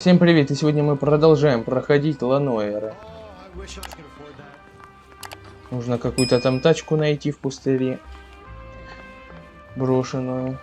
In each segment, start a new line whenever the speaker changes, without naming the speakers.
Всем привет, и сегодня мы продолжаем проходить Noire. Нужно какую-то там тачку найти в пустыре. Брошенную.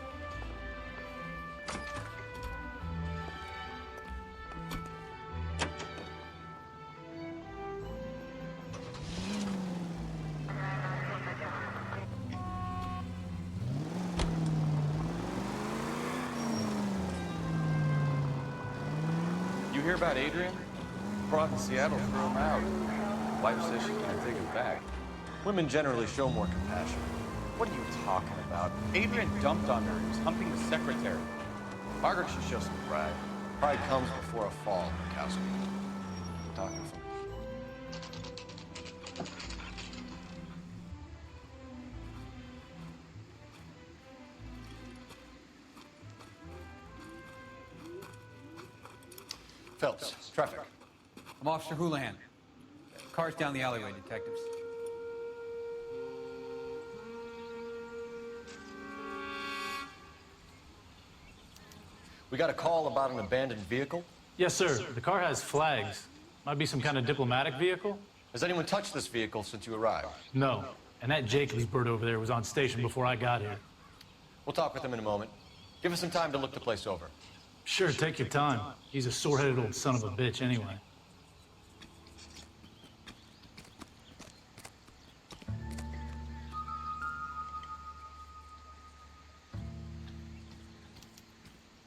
You hear about Adrian? Brought in Seattle, threw him out. Wife says she's gonna take him back. Women generally show more compassion. What are you talking about? Adrian dumped on her. He was humping the secretary. Margaret should show some pride. Pride comes before a fall, Mikowski. Talking from... Phelps, traffic.
I'm Officer Houlihan. Car's down the alleyway, detectives.
We got a call about an abandoned vehicle.
Yes, sir. The car has flags. Might be some kind of diplomatic vehicle?
Has anyone touched this vehicle since you arrived?
No. And that Jacobs bird over there was on station before I got here.
We'll talk with him in a moment. Give us some time to look the place over.
Sure, take your time. He's a sore-headed old son of a bitch anyway.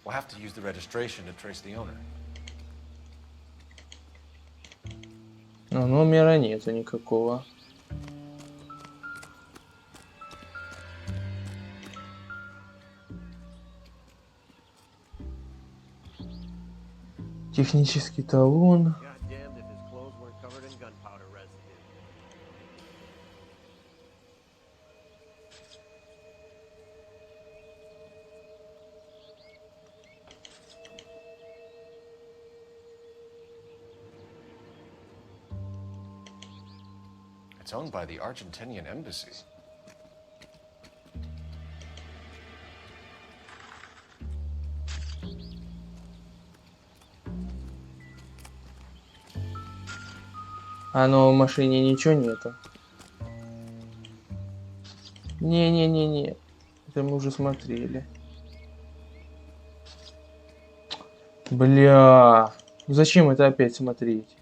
We'll have to use the registration to trace the owner.
Но номера нету никакого. Технический талон.
It's owned by the Argentinian embassy.
А но в машине ничего нету. Не-не-не-не. Это мы уже смотрели. Бля. Зачем это опять смотреть?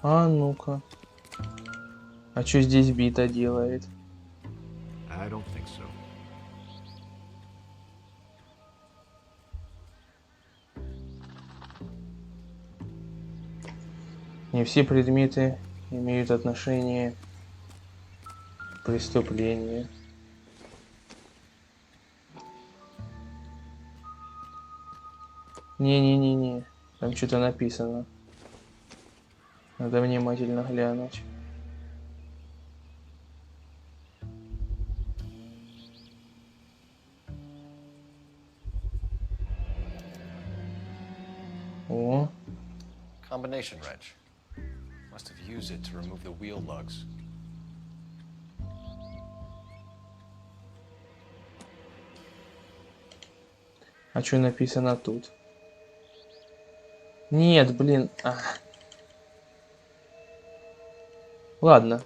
А ну-ка. А что здесь бита делает?
I don't think so.
Не все предметы имеют отношение к преступлению. Не-не-не-не. Там что-то написано. Надо внимательно глянуть. О.
Combination wrench. Must have used it to remove the wheel lugs.
А что написано тут? Нет, блин. Ладно.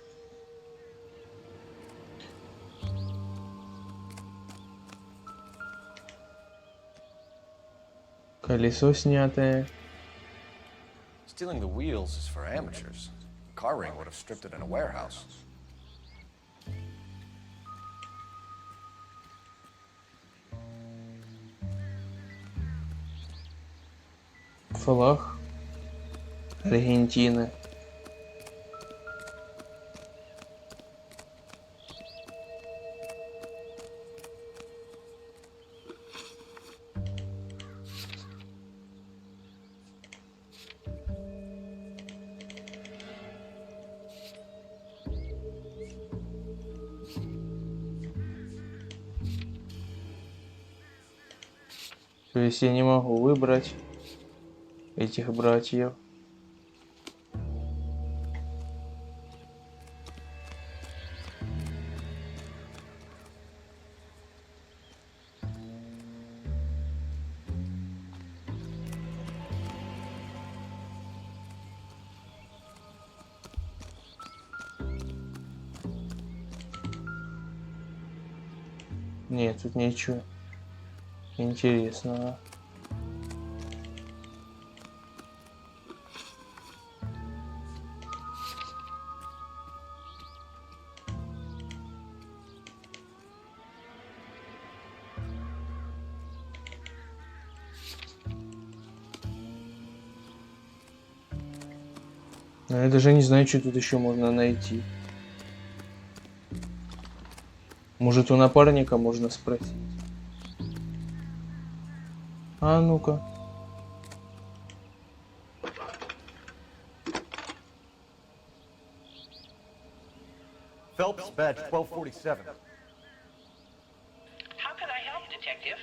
Колесо снятое.
Stealing the wheels is for amateurs. Car ring would have stripped it in a warehouse.
Флаг Аргентины. То есть я не могу выбрать этих братьев. Нет, тут ничего интересного. Но я даже не знаю, что тут еще можно найти. Может, у напарника можно спросить. А ну-ка.
Phelps, badge 1247.
How can I help, Detective?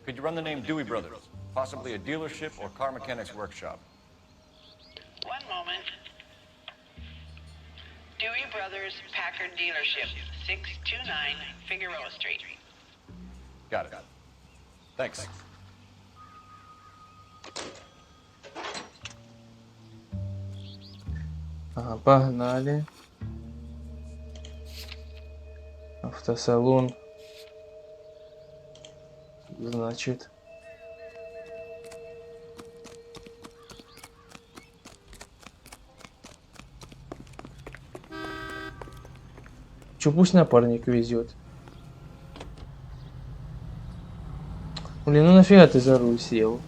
Could you run the name Dewey Brothers? Possibly a dealership or car mechanics workshop.
One moment. Dewey Brothers Packard Dealership, 629 Figueroa Street.
Got it. Thanks.
Ага, погнали. Автосалон. Значит. Чё, пусть напарник везет. Блин, ну нафига ты за руль сел?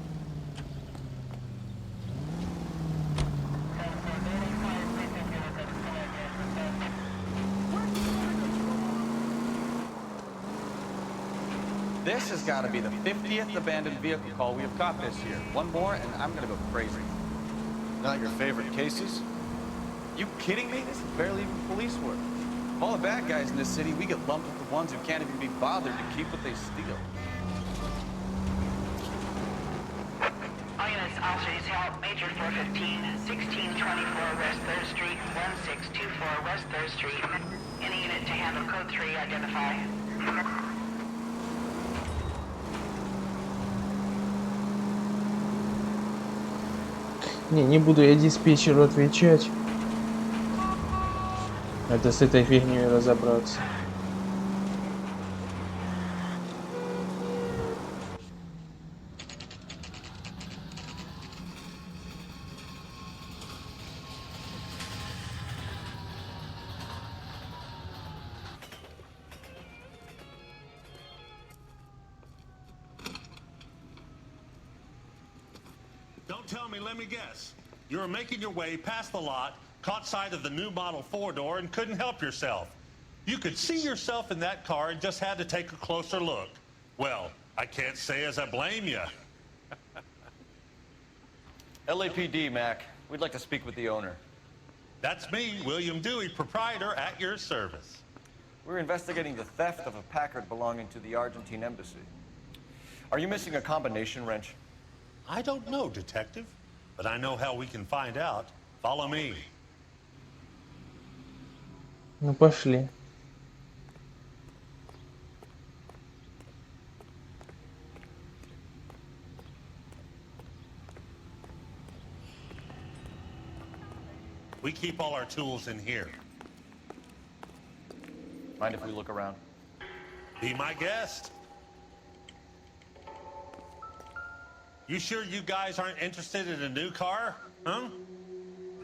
This has got to be the 50th abandoned vehicle call we have caught this year. One more, and I'm going to go crazy. Not your favorite cases? You kidding me? This is barely even police work. Of all the bad guys in this city, we get lumped with the ones who can't even be bothered to keep what they steal.
All units, officers help. Major 415, 1624 West 3rd Street, 1624 West 3rd Street. Any unit to handle code 3, identify.
Не буду я диспетчеру отвечать. Это с этой фигней разобраться.
Don't tell me, let me guess. You were making your way past the lot, caught sight of the new model 4-door, and couldn't help yourself. You could see yourself in that car and just had to take a closer look. Well, I can't say as I blame you.
LAPD, Mac. We'd like to speak with the owner.
That's me, William Dewey, proprietor, at your service.
We're investigating the theft of a Packard belonging to the Argentine embassy. Are you missing a combination wrench?
I don't know, Detective, but I know how we can find out. Follow me.
Ну пошли.
We keep all our tools in here.
Mind if we look around?
Be my guest. You sure you guys aren't interested in a new car? Huh?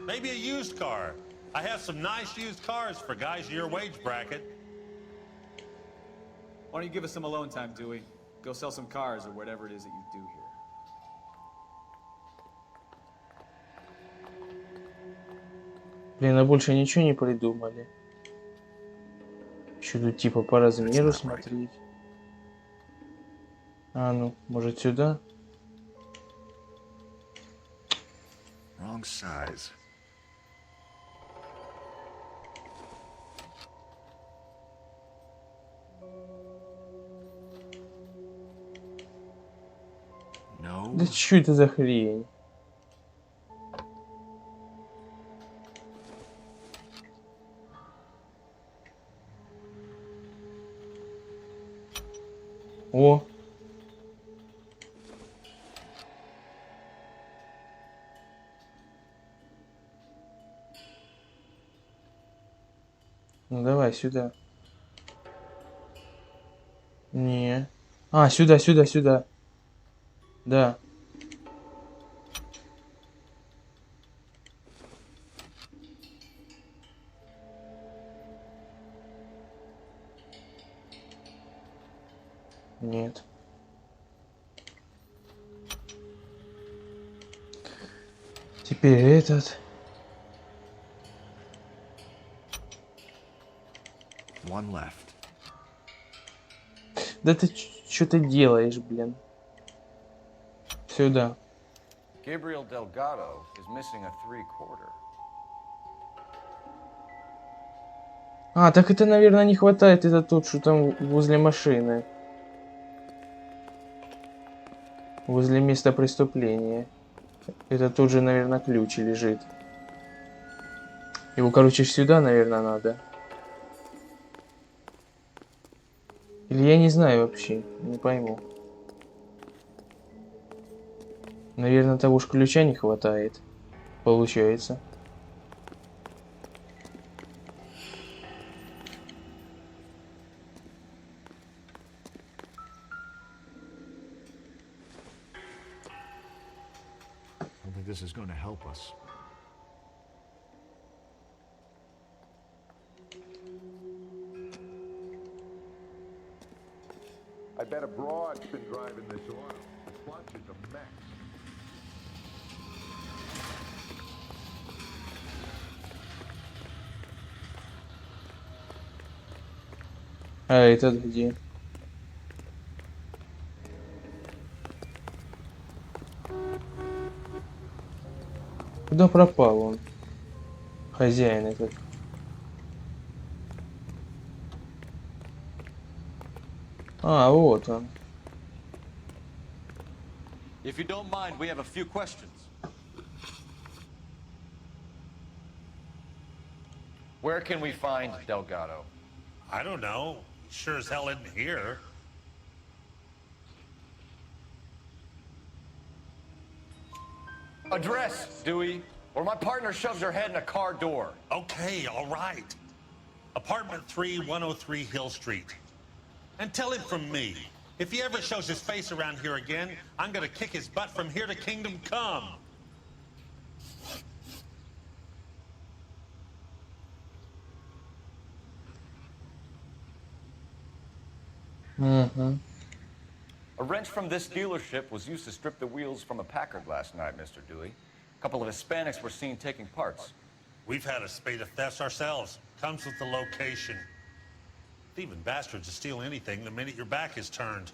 Maybe a used car. I have some nice used cars for guys in your wage bracket.
Why don't you give us some alone time, Dewey? Go sell some cars or whatever it is that you do here.
Блин, а больше ничего не придумали. Еще тут типа по размеру смотреть. А ну, может сюда?
Wrong size. No.
Да что это за хрень? О! Ну давай сюда. Не. А, сюда, сюда, сюда. Да. Нет. Теперь этот.
One left.
Да ты что ты делаешь, блин? Сюда.
Gabriel Delgado is missing a 3/4.
А, так это, наверное, не хватает. Это тот, что там возле машины. Возле места преступления. Это тут же, наверное, ключ лежит. Его, короче, сюда, наверное, надо. Или я не знаю вообще. Не пойму. Наверное, того ж ключа не хватает. Получается.
I don't think this is going to help us.
I bet a broad's been driving this oil. The clutch is a mess.
А этот где? Куда пропал он? Хозяин этот. А, вот он.
If you don't mind, we have a few questions. Where can we find Delgado?
I don't know. Sure as hell isn't here.
Address, Dewey, or my partner shoves her head in a car door.
Okay, all right. Apartment 3, 103 Hill Street. And tell him from me, if he ever shows his face around here again, I'm gonna kick his butt from here to Kingdom Come.
Угу.
A wrench from this dealership was used to strip the wheels from a Packard last night, Mr. Dewey. A couple of Hispanics were seen taking parts.
We've had a spate of thefts ourselves. Comes with the location. Thieving bastards to steal anything the minute your back is turned.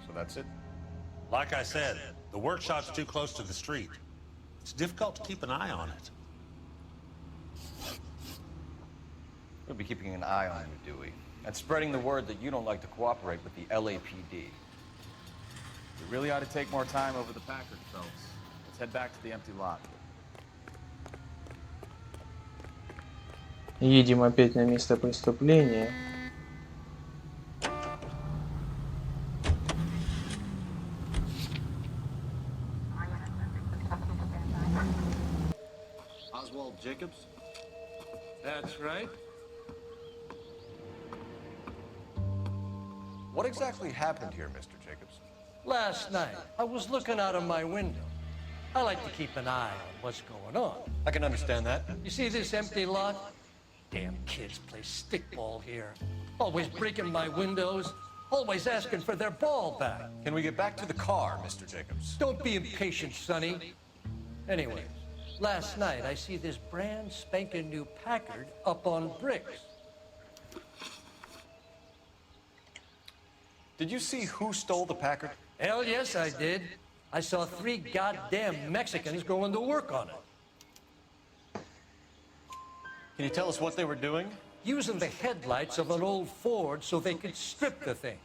So that's it?
Like I said, the workshop's too close to the street. It's difficult to keep an eye on it.
We'll be keeping an eye on you, Dewey, and spreading the word that you don't like to cooperate with the LAPD.
We really ought to take more time over the Packard, folks. Let's head back to the empty lot.
Едем опять на место преступления.
Oswald Jacobs?
That's right.
What exactly happened here, Mr. Jacobs?
Last night, I was looking out of my window. I like to keep an eye on what's going on.
I can understand that.
You see this empty lot? Damn kids play stickball here. Always breaking my windows. Always asking for their ball back.
Can we get back to the car, Mr. Jacobs?
Don't be impatient, Sonny. Anyway, last night I see this brand spanking new Packard up on bricks.
Did you see who stole the Packard?
Hell yes, I did. I saw 3 goddamn Mexicans going to work on it.
Can you tell us what they were doing?
using the headlights of an old Ford so they could strip the thing.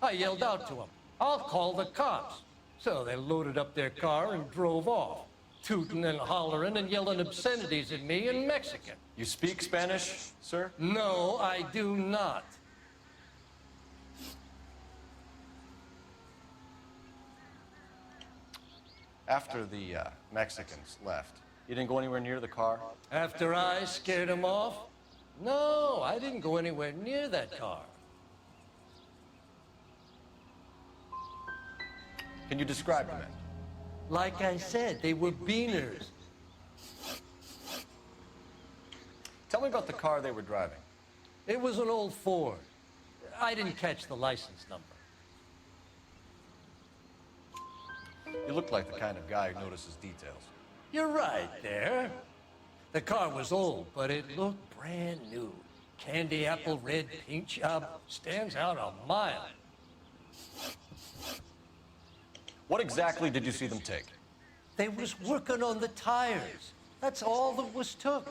I yelled out to them, "I'll call the cops." So they loaded up their car and drove off, tooting and hollering and yelling obscenities at me in Mexican.
You speak Spanish, sir?
No, I do not.
After the Mexicans left, you didn't go anywhere near the car?
After I scared them off? No, I didn't go anywhere near that car.
Can you describe the men?
Like I said, they were beaners.
Tell me about the car they were driving.
It was an old Ford. I didn't catch the license number.
You look like the kind of guy who notices details.
You're right there. The car was old, but it looked brand new. Candy apple red paint job stands out a mile.
What exactly did you see them take?
They was working on the tires. That's all that was took.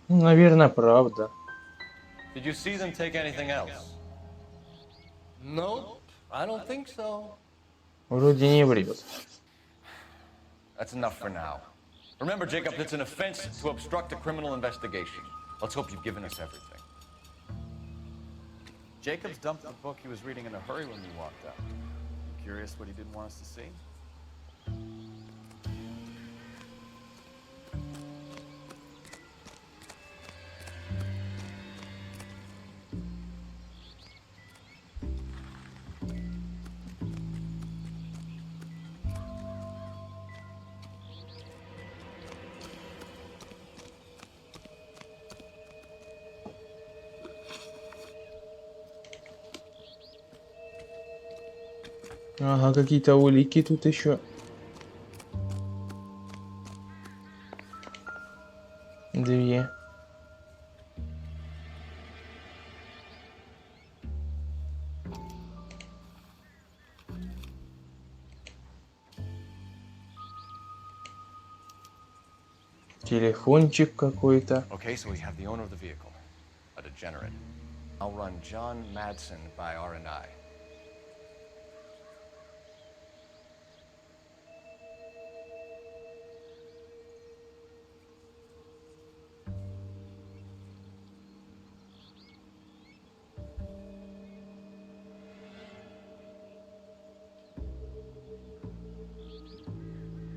Наверное, правда.
Did you see them take anything else?
Nope, I don't think so.
Вроде не врет.
That's enough for now. Remember, Jacob, it's an offense to obstruct a criminal investigation. Let's hope you've given us everything.
Jacobs dumped the book he was reading in a hurry when we walked out. Curious what he didn't want us to see?
Ага, какие-то улики тут еще. Две. Телефончик какой-то.
Okay, so we have the owner of the vehicle, a degenerate. I'll run John Madsen by R&I.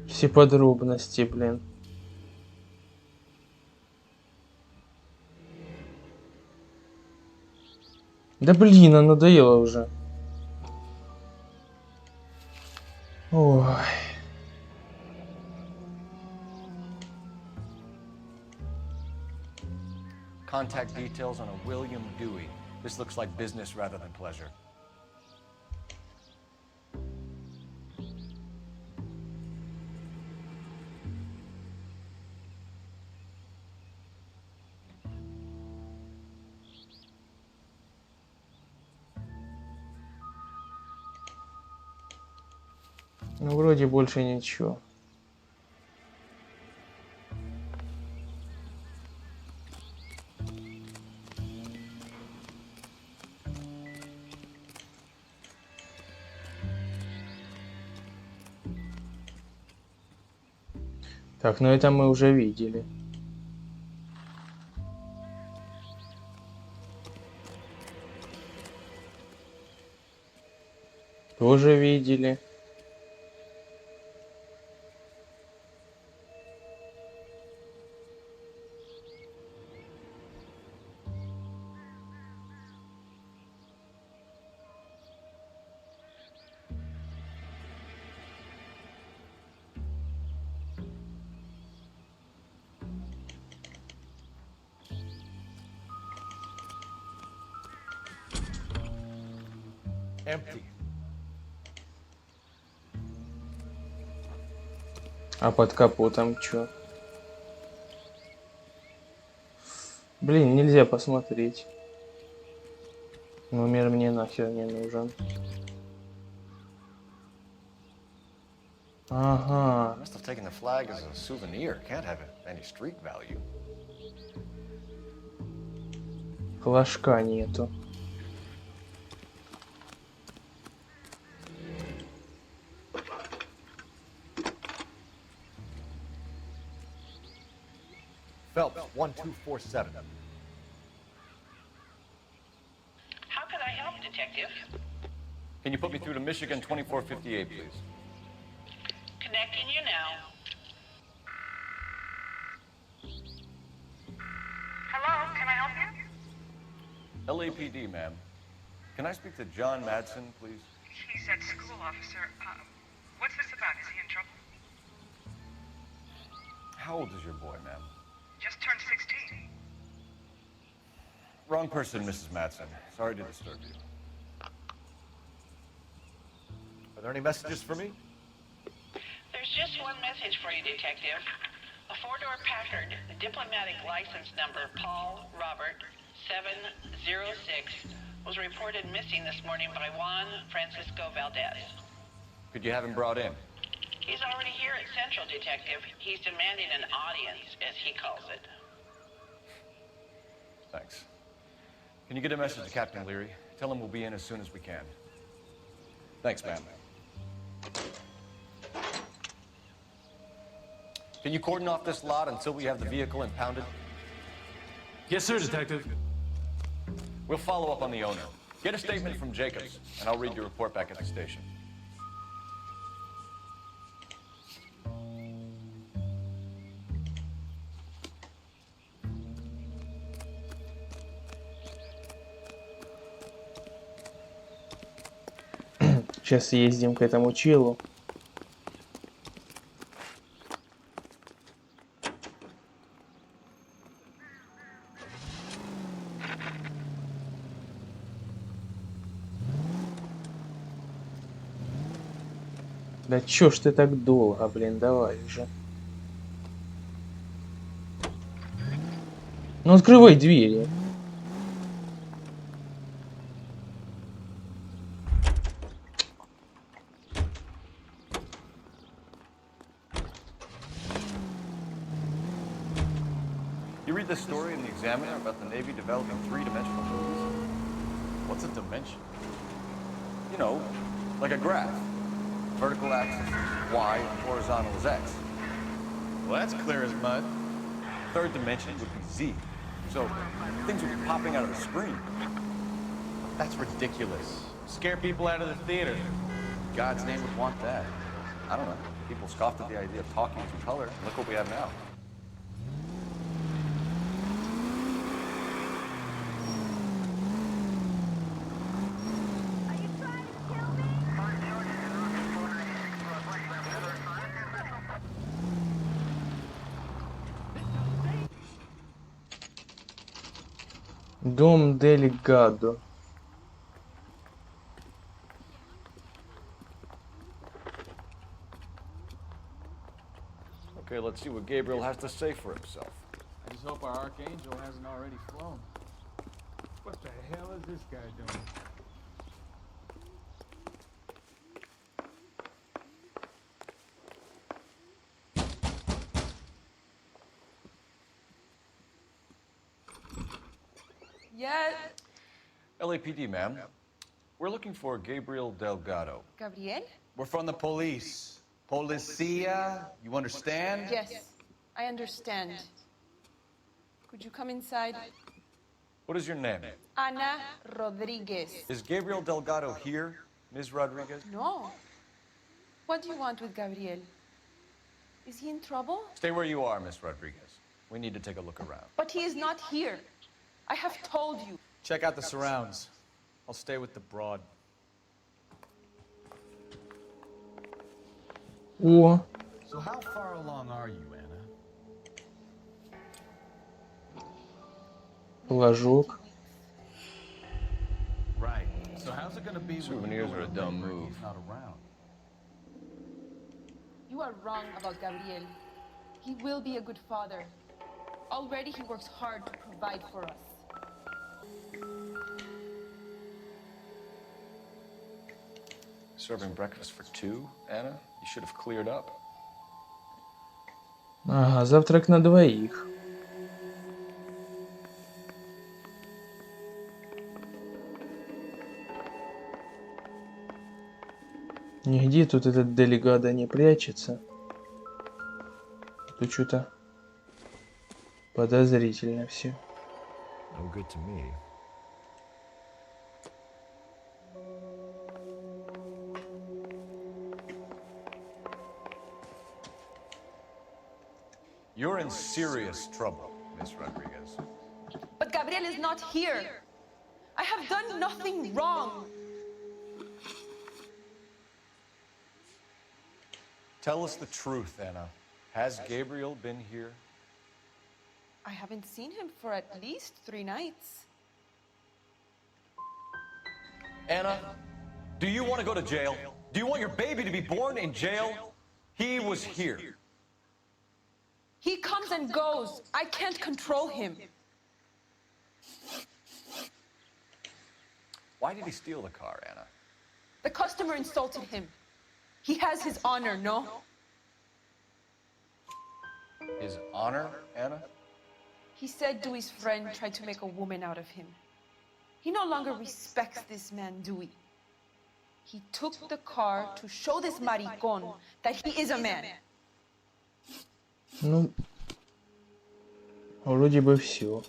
Все подробности, блин. Да блин, она надоела уже. Ой.
Contact details on a William Dewey. This looks like business rather than pleasure.
Ну, вроде больше ничего. Так, ну это мы уже видели. Тоже видели.
Empty.
А под капотом чё? Блин, нельзя посмотреть. Номер мне нахер не нужен. Ага.
Must have taken the flag as a souvenir. Can't have any street value.
Флажка нету.
Phelps, 1247.
How can I help, Detective?
Can you put me through to Michigan 2458, please?
Connecting you now. Hello, can I help you?
LAPD, ma'am. Can I speak to John Madsen, please?
He's at school, officer. What's this about? Is he in trouble?
How old is your boy, ma'am?
Just turned 16.
Wrong person, Mrs. Madsen. Sorry to disturb you. Are there any messages for me?
There's just one message for you, Detective. A four-door Packard, diplomatic license number Paul Robert 706, was reported missing this morning by Juan Francisco Valdez.
Could you have him brought in?
He's already here at Central, Detective. He's demanding an audience, as he calls it.
Thanks. Can you get a message to Captain Leary? Tell him we'll be in as soon as we can. Thanks, ma'am. Can you cordon off this lot until we have the vehicle impounded?
Yes, sir, Detective.
We'll follow up on the owner. Get a statement from Jacobs, and I'll read your report back at the station.
Сейчас съездим к этому челу. Да чё ж ты так долго, блин, давай уже. Ну открывай двери.
You read this story in the Examiner about the Navy developing three-dimensional movies?
What's a dimension?
You know, like a graph. Vertical axis is Y, horizontal is X.
Well, that's clear as mud.
Third dimension would be Z. So things would be popping out of the screen.
That's ridiculous. Scare people out of the theater. God's name would want that.
I don't know. People scoffed at the idea of talking through color. Look what we have now.
Дом Делегадо.
Okay, let's see what Gabriel has to say for himself.
I just hope our Archangel hasn't already flown.
What the hell is this guy doing?
Yeah,
LAPD, ma'am. We're looking for Gabriel Delgado.
Gabriel?
We're from the police. Policia, you understand?
Yes, I understand. Could you come inside?
What is your name?
Ana Rodriguez.
Is Gabriel Delgado here, Ms. Rodriguez?
No. What do you want with Gabriel? Is he in trouble?
Stay where you are, Ms. Rodriguez. We need to take a look around.
But he is not here. I have told you.
Check out the surrounds. I'll stay with the broad.
О,
So how far along are you, Anna?
флажок.
Right. So how's it gonna be
Souvenirs are a dumb move.
He's not around.
You are wrong about Gabriel. He will be a good father. Already he works hard to provide for us.
Serving breakfast for two, Anna? You You should have cleared up.
Ага, завтрак на двоих. Нигде тут этот делегада не прячется. Тут что-то подозрительно все.
No good to me.
You're in serious trouble, Miss Rodriguez.
But Gabriel is not here. I have done nothing wrong.
Tell us the truth, Anna. Has Gabriel been here?
I haven't seen him for at least 3 nights.
Anna, do you want to go to jail? Do you want your baby to be born in jail? He was here.
He comes and goes. I can't control him.
Why did he steal the car, Anna?
The customer insulted him. He has his honor, no?
His honor, Anna?
He said Dewey's friend tried to make a woman out of him. He no longer respects this man, Dewey. He took the car to show this maricón that he is a man.
Ну, вроде бы все.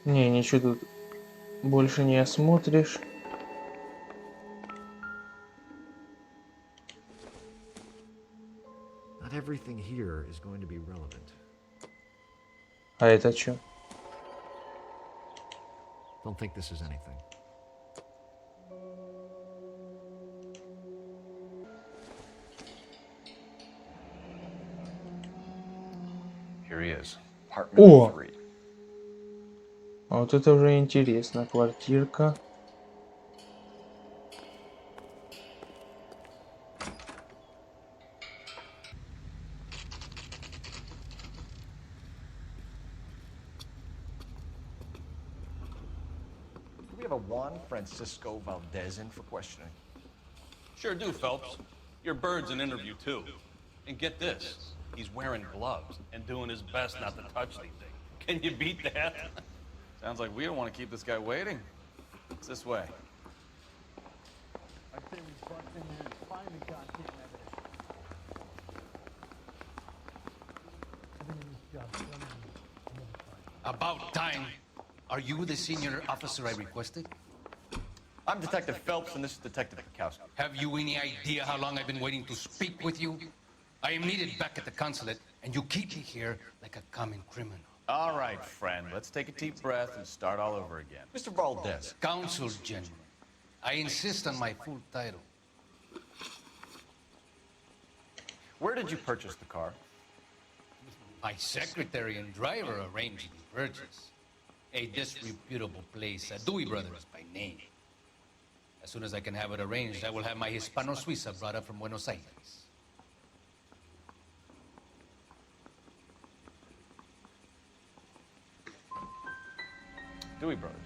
Не, ничего тут больше не осмотришь.
Not everything here is going to be relevant.
А это что?
Don't think this is anything.
Here he is. Apartment 3.
А вот это уже интересно. Квартирка.
Do we have a Juan Francisco Valdez in for questioning?
Sure do, Phelps. Your bird's an interview, too. And get this, he's wearing gloves and doing his best not to touch anything. Can you beat that? Sounds like we don't want to keep this guy waiting. It's this way.
I'd say we bust in there and find the goddamn evidence. Everything in this job is done another time.
About time. Are you the senior officer I requested?
I'm Detective Phelps, and this is Detective Kowski.
Have you any idea how long I've been waiting to speak with you? I am needed back at the consulate, and you keep me here like a common criminal.
All right, friend, let's take a deep breath and start all over again. Mr. Valdez.
Consul General. I insist on my full title.
Where did you purchase the car?
My secretary and driver arranged the purchase. A disreputable place, Dewey Brothers by name. As soon as I can have it arranged, I will have my Hispano Suiza brought up from Buenos Aires.
Dewey Brothers.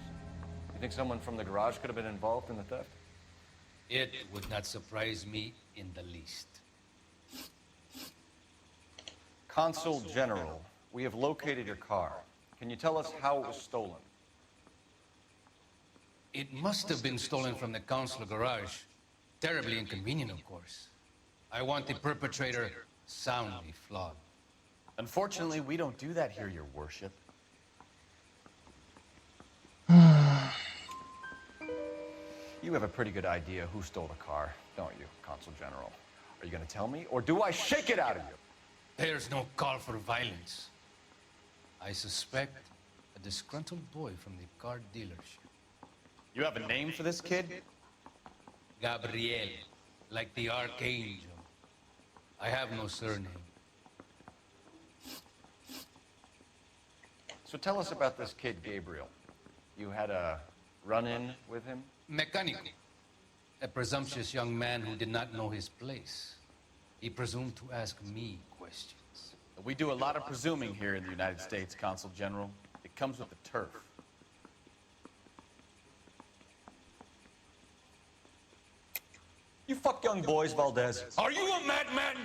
You think someone from the garage could have been involved in the theft?
It would not surprise me in the least.
Consul General, we have located your car. Can you tell us how it was stolen?
It must have been stolen from the consular garage. Terribly inconvenient, of course. I want the perpetrator soundly flogged.
Unfortunately, we don't do that here, Your Worship. You have a pretty good idea who stole the car, don't you, Consul General? Are you going to tell me, or do I shake it out of you?
There's no call for violence. I suspect a disgruntled boy from the car dealership.
You have a name for this kid?
Gabriel, like the archangel. I have no surname.
So tell us about this kid, Gabriel. You had a run-in with him?
Mechanic. A presumptuous young man who did not know his place. He presumed to ask me questions.
We do a lot of presuming here in the United States, Consul General. It comes with the turf. You fuck young boys, Valdez.
Are you a madman?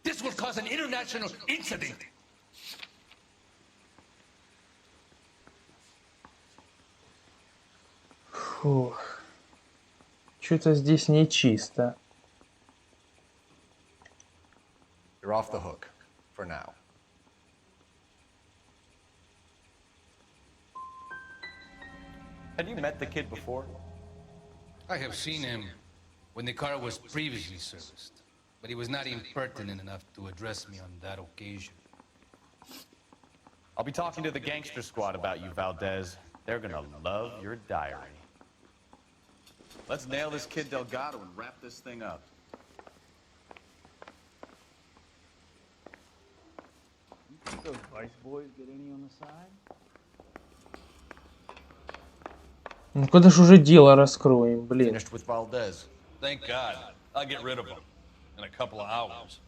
This will cause an international incident.
Фух. Что-то здесь нечисто.
You're off the hook, for now. Had you met the kid before?
I have seen him when the car was previously serviced, but he was not impertinent enough to address me on that occasion.
I'll be talking to the gangster squad about you, Valdez. They're gonna love your diary. Let's nail this kid Delgado and wrap this thing up.
You think those Vice boys get any on the side?
Ну когда ж уже дело раскроем, блин.
Finished with Valdez.
Thank God. I'll get rid of him in a couple of hours.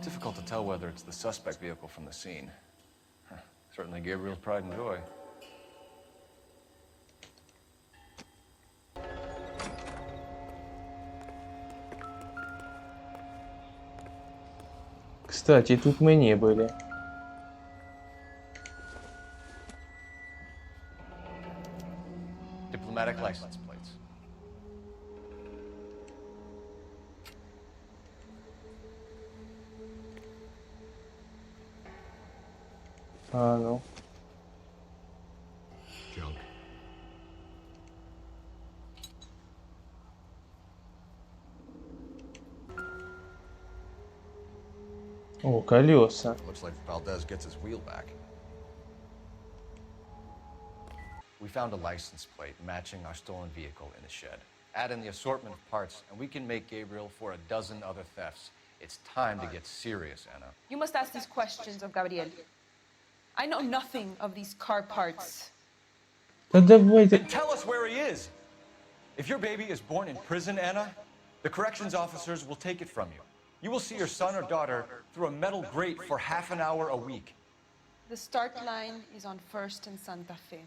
Difficult to tell whether it's the suspect vehicle from the scene. Certainly Gabriel's pride and joy.
Кстати, тут мы не были.
Diplomatic license plates.
А, ну.
Junk.
О, колеса.
Looks like Valdez gets his wheel back. We found a license plate matching our stolen vehicle in the shed. Add in the assortment of parts, and we can make Gabriel for a dozen other thefts. It's time to get serious, Anna.
You must ask these questions of Gabriel. I know nothing of these car parts.
Да давай ты...
Then tell us where he is. If your baby is born in prison, Anna, the corrections officers will take it from you. You will see your son or daughter through a metal grate for half an hour a week.
The start line is on 1st and Santa Fe.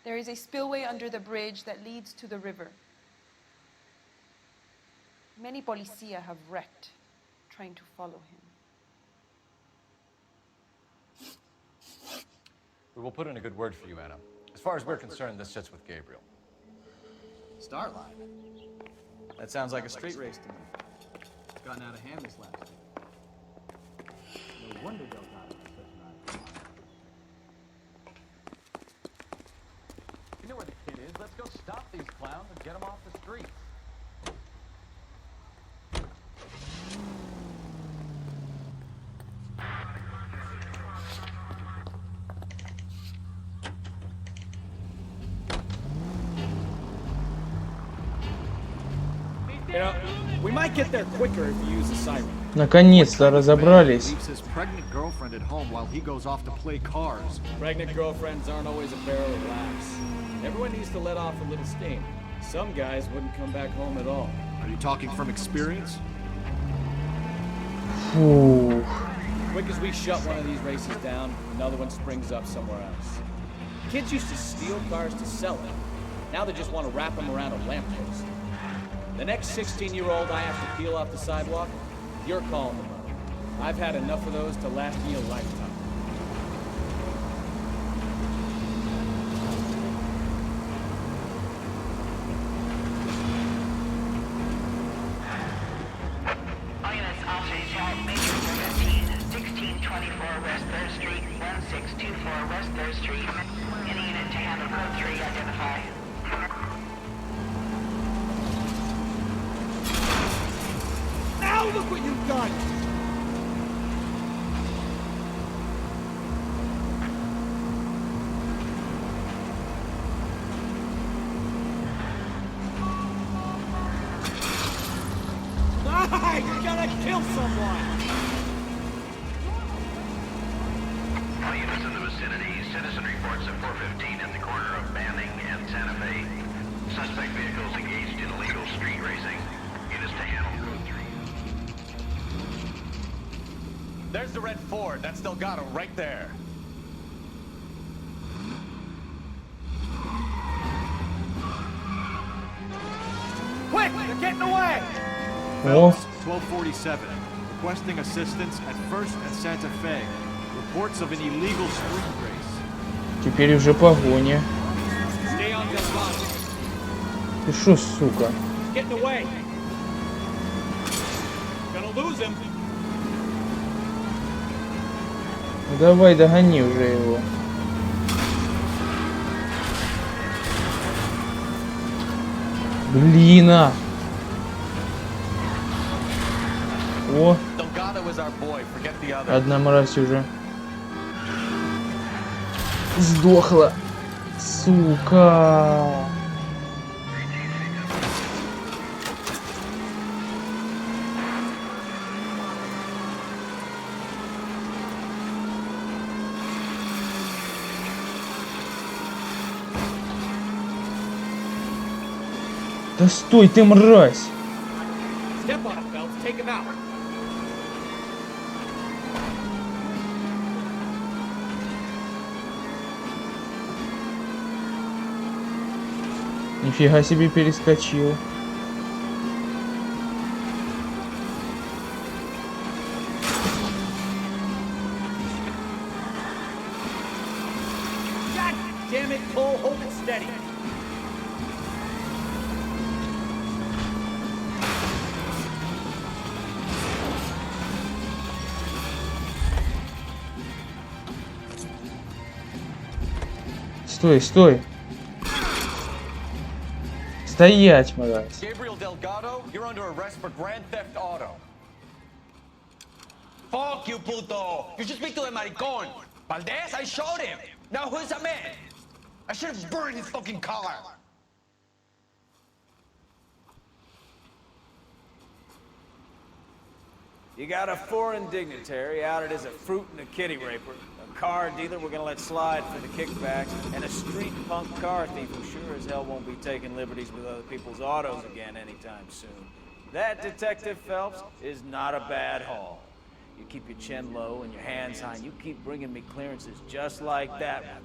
There is a spillway under the bridge that leads to the river. Many policia have wrecked trying to follow him.
We will put in a good word for you, Anna. As far as we're concerned, this sits with Gabriel.
Start line. That sounds like a street race to me. It's gotten out of hand this last week. No wonder Delgado is such an icon.
You know where the kid is. Let's go stop these clowns and get them off the streets.
You know, we might get there quicker if you use the siren.
Наконец-то разобрались.
Leaves his pregnant girlfriend at home while he goes off to play cars.
Pregnant girlfriends aren't always a barrel of laughs. Everyone needs to let off a little steam. Some guys wouldn't come back home at all.
Are you talking from experience?
Фух.
Quick as we shut one of these races down, another one springs up somewhere else. Kids used to steal cars to sell them. Now they just want to wrap them around a lamppost. The next 16-year-old I have to peel off the sidewalk, you're calling them up. I've had enough of those to last me a lifetime.
Units, officers, major 13.
Now look what you've done! Ah, you gotta kill someone!
All units in the vicinity, citizen reports at 415 at the corner of Banning and Santa Fe. Suspect vehicles engaged in illegal street racing. Units to handle Road 3.
There's the red Ford. That's Delgado right there.
Quick! They're getting away!
Phelps, 1247. Requesting assistance at 1st and Santa Fe. Reports of an illegal street race.
Теперь уже погоня.
Stay on Delgado.
Ты шо, сука?
Getting away! Gonna lose him!
Ну давай, догони уже его. Блин, а! О! Одна мразь уже сдохла. Сука! Да стой ты, мразь!
Step on it, Phelps. Take him out.
Нифига себе перескочил.
God damn it, Cole. Hold it steady.
Стой, стой! Стоять, мразь!
Gabriel Delgado, you're under arrest for grand theft auto. Fuck you, puto! You just speak to the maricón. Valdez, I showed him. Now who's the man? I should have burned his fucking car.
You got a foreign dignitary outed as a fruit and a kitty raper, a car dealer we're gonna let slide for the kickbacks, and a street punk car thief who sure as hell won't be taking liberties with other people's autos again anytime soon. That, Detective Phelps, is not a bad haul. You keep your chin low and your hands high, and you keep bringing me clearances just like that one.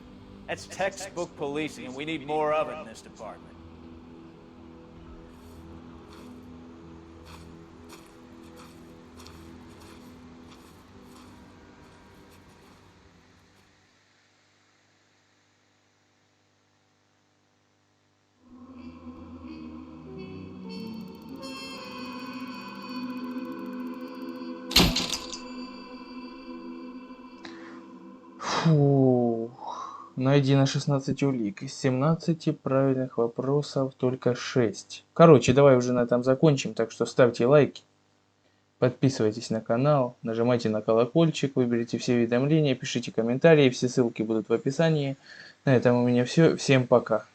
That's textbook policing, and we need more of it in this department.
Фух. Найдено 16 улик. Из 17 правильных вопросов только 6. Короче, давай уже на этом закончим. Так что ставьте лайки. Подписывайтесь на канал. Нажимайте на колокольчик. Выберите все уведомления. Пишите комментарии. Все ссылки будут в описании. На этом у меня все. Всем пока.